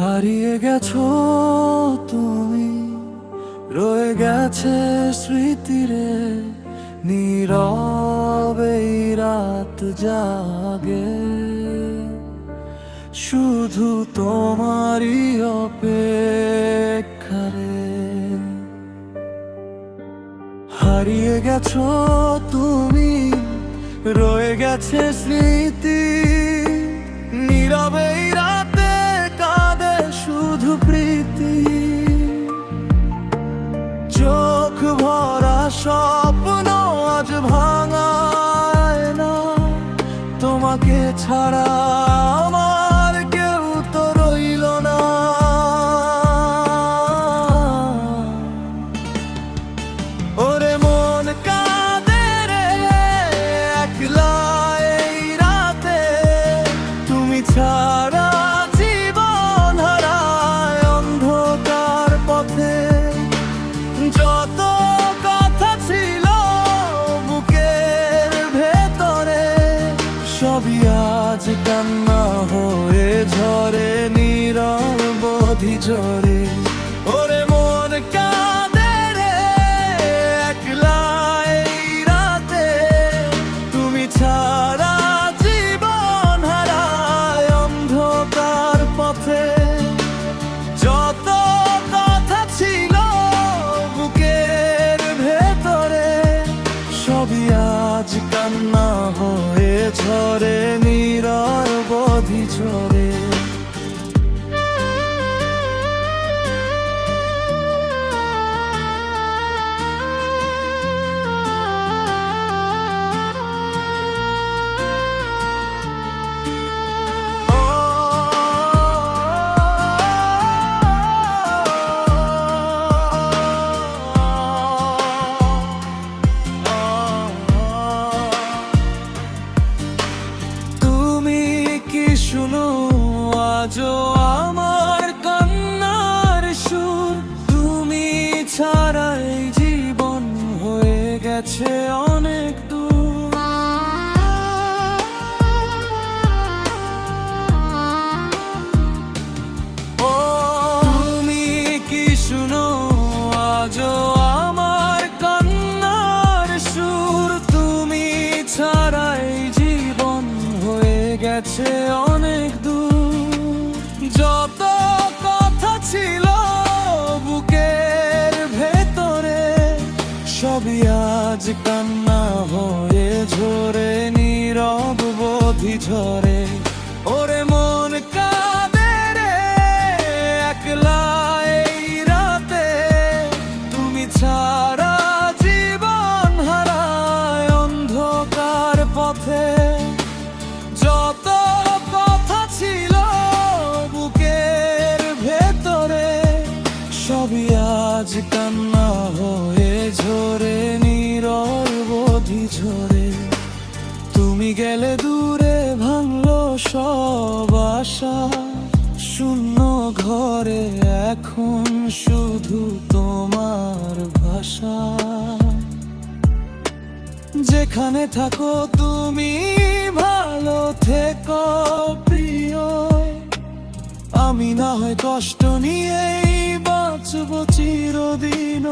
হারিয়ে গেছো তুমি, রয়ে গেছে স্মৃতিরে, নীরবে রাত জাগে, শুধু তোমারই অপেক্ষারে। হারিয়ে গেছো তুমি, রয়ে গেছে স্মৃতি, নীরবে রাতে কাঁদে শুধু প্রীতি। চোখ ভরা স্বপ্ন আজ ভাঙায় না, তোমাকে ছাড়া আমার কেউ তো রইল না। ওরে মন কাঁদে রে একলা এই রাতে, তুমি ছাড়া জীবন হারায় অন্ধকার পথে। যত কথা ছিল বুকের ভেতরে, সবই আজ কান্না হয়ে ঝরে নীরবধি ঝরে। ওরে মন কাঁদে রে একলা এই রাতে, তুমি ছাড়া জীবন হারায় অন্ধকার পথে। যত কথা ছিল বুকের ভেতরে, সবই আজ কান্না হয়ে ঝরে নীরবধি ঝরে। শুনো আজও আমার কান্নার সুর, তুমি ছাড়া এই জীবন হয়ে গেছে অনেক দূর। ও তুমি কি শুনো আজও আমার কান্নার সুর, তুমি ছাড়া এই জীবন হয়ে গেছে অনেক দূর। যত কথা ছিল বুকের ভেতরে, সবই আজ কান্না হয়ে ঝরে নীরবধি ঝরে। ওরে মন কাঁদে রে একলা এই রাতে, তুমি ছাড়া জীবন হারায় অন্ধকার পথে। যত কথা ছিল বুকের ভেতরে, সবই আজ কান্না হয়ে ঝরে নীরবধি ঝরে। তুমি গেলে দূরে ভাঙলো সব আশা, শূন্য ঘরে এখন শুধু তোমার ভাষা। যেখানে থাকো তুমি ভালো থেকো প্রিয়, আমি না হয় কষ্ট নিয়েই বাঁচব চিরদিন।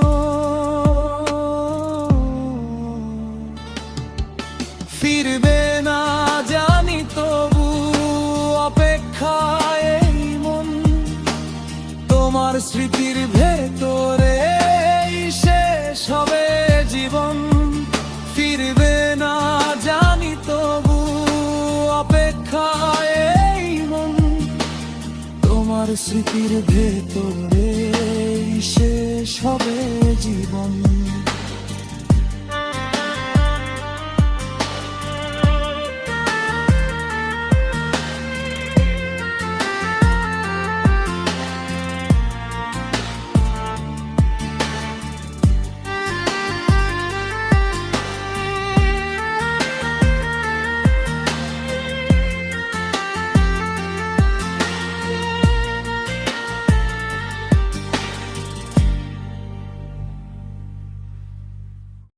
ফিরবে না জানি তবু অপেক্ষায় এই মন, তোমার স্মৃতির ভেতরে শেষ হবে জীবন। ফিরবে না জানি তবু অপেক্ষায় এই মন, তোমার স্মৃতির ভেতরে শেষ হবে জীবন।